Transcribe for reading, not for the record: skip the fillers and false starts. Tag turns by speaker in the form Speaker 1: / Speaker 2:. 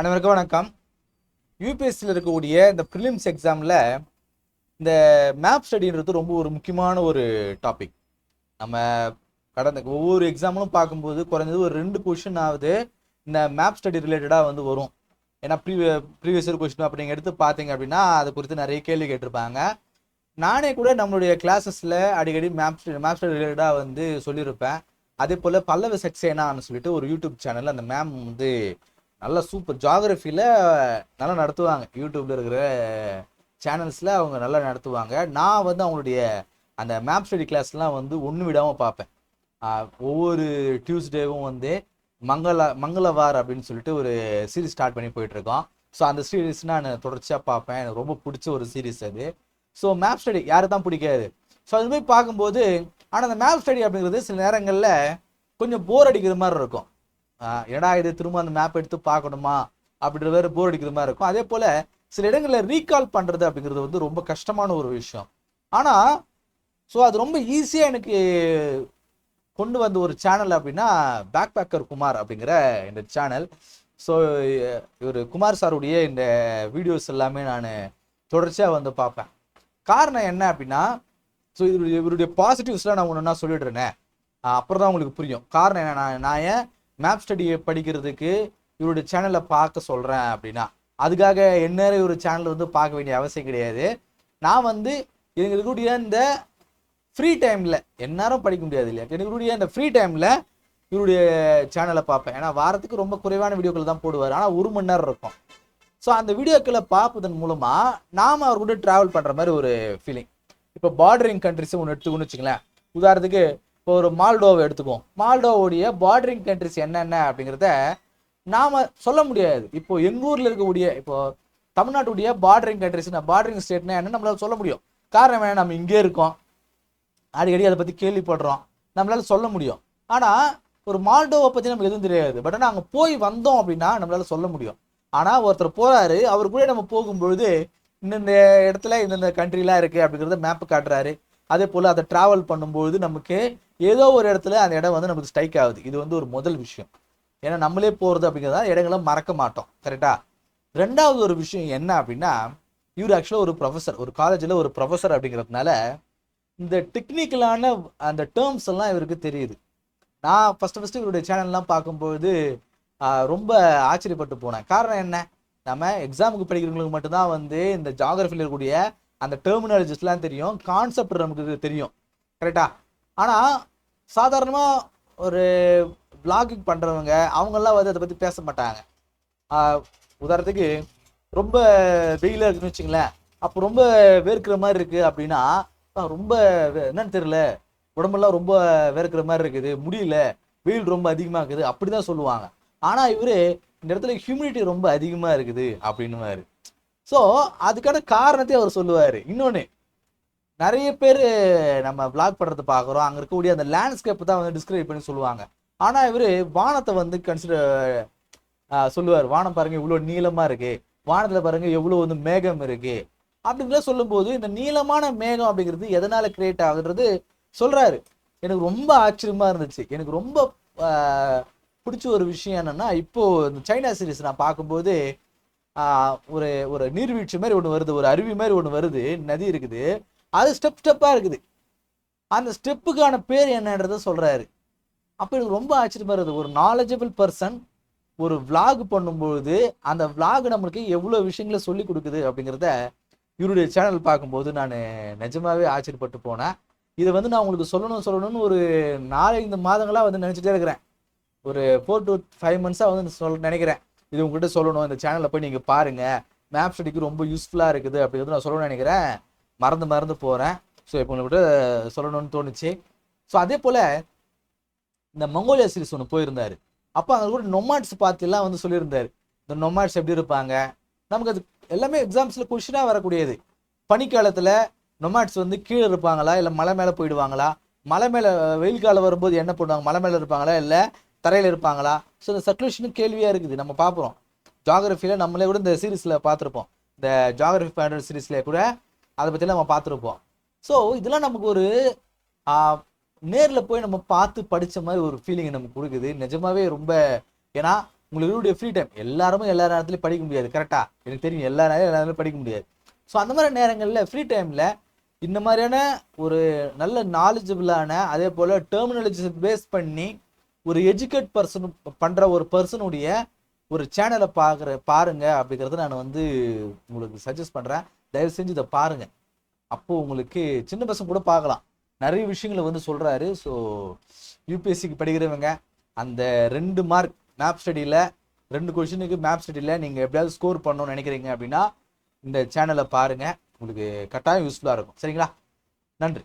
Speaker 1: அனைவருக்கும் வணக்கம். யூபிஎஸ்சியில் இருக்கக்கூடிய இந்த ப்ரிலிம்ஸ் எக்ஸாமில் இந்த மேப் ஸ்டடின்றது ரொம்ப ஒரு முக்கியமான ஒரு டாபிக். நம்ம கடந்த ஒவ்வொரு எக்ஸாம்பிளும் பார்க்கும்போது குறைஞ்சது ஒரு 2 கொஷின் ஆகுது இந்த மேப் ஸ்டடி ரிலேட்டடாக வரும். ஏன்னா ப்ரீவியஸ் இயர் கொஷின் அப்படி நீங்கள் எடுத்து பார்த்தீங்க அப்படின்னா அது குறித்து நிறைய கேள்வி கேட்டிருப்பாங்க. நானே கூட நம்மளுடைய கிளாஸஸில் அடிக்கடி மேப் ஸ்டடி ரிலேட்டடாக சொல்லியிருப்பேன். அதே போல் பல்லவ சக்சேனான்னு சொல்லிட்டு ஒரு யூடியூப் சேனல் அந்த மேம் நல்லா சூப்பர் ஜாகிரஃபியில் நல்லா நடத்துவாங்க. யூடியூப்பில் இருக்கிற சேனல்ஸில் அவங்க நல்லா நடத்துவாங்க. நான் அவங்களுடைய அந்த மேப் ஸ்டடி கிளாஸ்லாம் ஒன்று விடாமல் பார்ப்பேன். ஒவ்வொரு டியூஸ்டேவும் மங்களவார் அப்படின்னு சொல்லிட்டு ஒரு சீரீஸ் ஸ்டார்ட் பண்ணி போயிட்டுருக்கோம். ஸோ அந்த சீரீஸ் நான் தொடர்ச்சியாக பார்ப்பேன். எனக்கு ரொம்ப பிடிச்ச ஒரு சீரீஸ் அது. ஸோ மேப் ஸ்டடி யாரு தான் பிடிக்காது. ஸோ அது மாதிரி பார்க்கும்போது ஆனால் அந்த மேப் ஸ்டடி அப்படிங்கிறது சில நேரங்களில் கொஞ்சம் போர் அடிக்கிற மாதிரி இருக்கும். ஏடா இது திரும்ப அந்த மேப் எடுத்து பார்க்கணுமா அப்படின்ற வேறு போர் அடிக்கிற மாதிரி இருக்கும். அதே போல் சில இடங்களில் ரீகால் பண்ணுறது அப்படிங்கிறது ரொம்ப கஷ்டமான ஒரு விஷயம். ஆனால் ஸோ அது ரொம்ப ஈஸியாக எனக்கு கொண்டு வந்த ஒரு சேனல் அப்படின்னா பேக் பேக்கர் குமார் அப்படிங்கிற இந்த சேனல். ஸோ இவர் குமார் சாருடைய இந்த வீடியோஸ் எல்லாமே நான் தொடர்ச்சியாக பார்ப்பேன். காரணம் என்ன அப்படின்னா ஸோ இவருடைய பாசிட்டிவ்ஸ்லாம் நான் ஒன்று சொல்லிடுறேனே, அப்புறம் தான் உங்களுக்கு புரியும். காரணம் என்ன, நான் ஏன் மேப் ஸ்டடியை படிக்கிறதுக்கு இவருடைய சேனலை பார்க்க சொல்கிறேன் அப்படின்னா அதுக்காக எந்நேரம் இவர் சேனல் பார்க்க வேண்டிய அவசியம் கிடையாது. நான் எங்களுடைய இந்த ஃப்ரீ டைமில் எந்நேரம் படிக்க முடியாது இல்லையா, எங்களுடைய இந்த ஃப்ரீ டைமில் இவருடைய சேனலை பார்ப்பேன். ஏன்னா வாரத்துக்கு ரொம்ப குறைவான வீடியோக்கள் தான் போடுவார், ஆனால் 1 மணி நேரம் இருக்கும். ஸோ அந்த வீடியோக்களை பார்ப்பதன் மூலமாக நாம் அவர் கூட ட்ராவல் பண்ணுற மாதிரி ஒரு ஃபீலிங். இப்போ பார்டரிங் கண்ட்ரிஸை ஒன்று எடுத்துக்கணும்னு வச்சுங்களேன். உதாரணத்துக்கு இப்போ ஒரு மால்டோவை எடுத்துக்குவோம். மால்டோவுடைய பார்டரிங் கண்ட்ரிஸ் என்னென்ன அப்படிங்கிறத நாம் சொல்ல முடியாது. இப்போ எங்கள் ஊரில் இருக்கக்கூடிய இப்போ தமிழ்நாட்டுடைய பார்டரிங் கண்ட்ரிஸ் பார்டரிங் ஸ்டேட்னா என்னன்னு நம்மளால சொல்ல முடியும். காரணம் என்ன, நம்ம இங்கே இருக்கோம், அடிக்கடி அதை பற்றி கேள்விப்படுறோம், நம்மளால சொல்ல முடியும். ஆனால் ஒரு மால்டோவை பற்றி நமக்கு எதுவும் தெரியாது. பட் ஆனால் அங்கே போய் வந்தோம் அப்படின்னா நம்மளால சொல்ல முடியும். ஆனால் ஒருத்தர் போகிறாரு, அவர் கூட நம்ம போகும்பொழுது இந்தந்த இடத்துல இந்தந்த கண்ட்ரிலாம் இருக்குது அப்படிங்கிறத மேப்பு காட்டுறாரு. அதே போல் அதை ட்ராவல் பண்ணும்போது நமக்கு ஏதோ ஒரு இடத்துல அந்த இடம் நமக்கு ஸ்ட்ரைக் ஆகுது. இது ஒரு முதல் விஷயம். ஏன்னா நம்மளே போகிறது அப்படிங்கிறதா இடங்களை மறக்க மாட்டோம், கரெக்டா? ரெண்டாவது ஒரு விஷயம் என்ன அப்படின்னா இவர் ஆக்சுவலாக ஒரு ப்ரொஃபஸர், ஒரு காலேஜில் ஒரு ப்ரொஃபஸர் அப்படிங்கிறதுனால இந்த டெக்னிக்கலான அந்த டேர்ம்ஸ் எல்லாம் இவருக்கு தெரியுது. நான் ஃபஸ்ட்டு இவருடைய சேனல்லாம் பார்க்கும்போது ரொம்ப ஆச்சரியப்பட்டு போனேன். காரணம் என்ன, நம்ம எக்ஸாமுக்கு படிக்கிறவங்களுக்கு மட்டும்தான் இந்த ஜாகிரஃபியில் இருக்கக்கூடிய அந்த டெர்மினாலஜிஸ்லாம் தெரியும், கான்செப்ட் நமக்கு தெரியும், கரெக்டா? ஆனால் சாதாரணமாக ஒரு பிளாகிங் பண்ணுறவங்க அவங்கெல்லாம் அதை பற்றி பேச மாட்டாங்க. உதாரணத்துக்கு ரொம்ப வெயிலாக இருக்குன்னு வச்சுங்களேன், அப்போ ரொம்ப வேர்க்கிற மாதிரி இருக்குது அப்படின்னா ரொம்ப என்னன்னு தெரியல, உடம்பெல்லாம் ரொம்ப வேர்க்கிற மாதிரி இருக்குது, முடியல, வெயில் ரொம்ப அதிகமாக இருக்குது அப்படி தான் சொல்லுவாங்க. ஆனால் இவர் இந்த இடத்துல ஹியூமிடிட்டி ரொம்ப அதிகமாக இருக்குது அப்படின்னுவாரு. ஸோ அதுக்கான காரணத்தை அவர் சொல்லுவார். இன்னொன்று, நிறைய பேர் நம்ம விளாக் பண்ணுறது பார்க்குறோம், அங்கே இருக்கக்கூடிய அந்த லேண்ட்ஸ்கேப் தான் டிஸ்கிரைப் பண்ணி சொல்லுவாங்க. ஆனால் இவர் வானத்தை கன்சிடர் சொல்லுவார். வானம் பாருங்கள் இவ்வளோ நீளமாக இருக்குது, வானத்தில் பாருங்கள் எவ்வளோ மேகம் இருக்குது அப்படிங்கிற சொல்லும்போது இந்த நீளமான மேகம் அப்படிங்கிறது எதனால் கிரியேட் ஆகுன்றது சொல்கிறாரு. எனக்கு ரொம்ப ஆச்சரியமாக இருந்துச்சு. எனக்கு ரொம்ப பிடிச்ச ஒரு விஷயம் என்னென்னா, இப்போது இந்த சைனா சீரீஸ் நான் பார்க்கும்போது ஒரு ஒரு நீர்வீழ்ச்சி மாதிரி ஒன்று வருது, ஒரு அருவி மாதிரி ஒன்று வருது, நதி இருக்குது, அது ஸ்டெப்பாக இருக்குது. அந்த ஸ்டெப்புக்கான பேர் என்னன்றதை சொல்கிறாரு. அப்போ எனக்கு ரொம்ப ஆச்சரியமாக இருக்குது. ஒரு நாலேஜபிள் பர்சன் ஒரு விளாக் பண்ணும்போது அந்த விளாக் நம்மளுக்கு எவ்வளோ விஷயங்களை சொல்லி கொடுக்குது அப்படிங்கிறத இவருடைய சேனல் பார்க்கும்போது நான் நிஜமாவே ஆச்சரியப்பட்டு போனேன். இதை நான் உங்களுக்கு சொல்லணும்னு ஒரு 4-5 மாதங்களாக நினச்சிட்டே இருக்கிறேன். ஒரு 4 to 5 மந்த்ஸாக நினைக்கிறேன் இது உங்கள்கிட்ட சொல்லணும், இந்த சேனலில் போய் நீங்கள் பாருங்கள், மேப் ஸ்டடிக்கு ரொம்ப யூஸ்ஃபுல்லாக இருக்குது அப்படிங்கிறது நான் சொல்லணும்னு நினைக்கிறேன். மறந்து போகிறேன். ஸோ இப்போ உங்கள்கிட்ட சொல்லணும்னு தோணுச்சு. ஸோ அதே போல் இந்த மங்கோலியா சீரிஸ் ஒன்று போயிருந்தார். அப்போ அங்கே கூட நொமாட்ஸ் பார்த்துலாம் சொல்லியிருந்தார். இந்த நொமாட்ஸ் எப்படி இருப்பாங்க, நமக்கு அது எல்லாமே எக்ஸாம்ஸில் கொஷினாக வரக்கூடியது. பனிக்காலத்தில் நொமாட்ஸ் கீழே இருப்பாங்களா இல்லை மலை மேலே போயிடுவாங்களா, மலை மேலே வெயில் காலம் வரும்போது என்ன பண்ணுவாங்க, மலை மேலே இருப்பாங்களா இல்லை தரையில் இருப்பாங்களா? ஸோ இந்த சர்க்குலேஷனும் கேள்வியாக இருக்குது. நம்ம பார்க்குறோம் ஜாகிரஃபியில், நம்மளே கூட இந்த சீரீஸில் பார்த்துருப்போம், இந்த ஜாகிரஃபி பேண்டர் சீரீஸில் கூட அதை பற்றிலாம் நம்ம பார்த்துருப்போம். ஸோ இதெல்லாம் நமக்கு ஒரு நேரில் போய் நம்ம பார்த்து படித்த மாதிரி ஒரு ஃபீலிங்கை நமக்கு கொடுக்குது நிஜமாவே ரொம்ப. ஏன்னா உங்களுக்கு இருக்கக்கூடிய ஃப்ரீ டைம், எல்லாருமே எல்லா நேரத்துலையும் படிக்க முடியாது, கரெக்டாக எனக்கு தெரியும், எல்லா நேரமும் படிக்க முடியாது. ஸோ அந்த மாதிரி நேரங்களில் ஃப்ரீ டைமில் இந்த மாதிரியான ஒரு நல்ல நாலேஜபிளான, அதே போல் டெர்மினாலஜி பேஸ் பண்ணி ஒரு எஜுகேட் பர்சன் பண்ணுற ஒரு பர்சனுடைய ஒரு சேனலை பாருங்க அப்படிங்கிறத நான் வந்து உங்களுக்கு சஜஸ்ட் பண்ணுறேன். தயவு செஞ்சு இதை பாருங்கள். அப்போது உங்களுக்கு சின்ன பசங்க கூட பார்க்கலாம், நிறைய விஷயங்களை வந்து சொல்கிறாரு. ஸோ யூபிஎஸ்சிக்கு படிக்கிறவங்க அந்த 2 மார்க் மேப் ஸ்டடியில், 2 கொஷினுக்கு மேப் ஸ்டடியில் நீங்கள் எப்படியாவது ஸ்கோர் பண்ணணும்னு நினைக்கிறீங்க அப்படின்னா இந்த சேனலை பாருங்கள், உங்களுக்கு கட்டாயம் யூஸ்ஃபுல்லாக இருக்கும். சரிங்களா? நன்றி.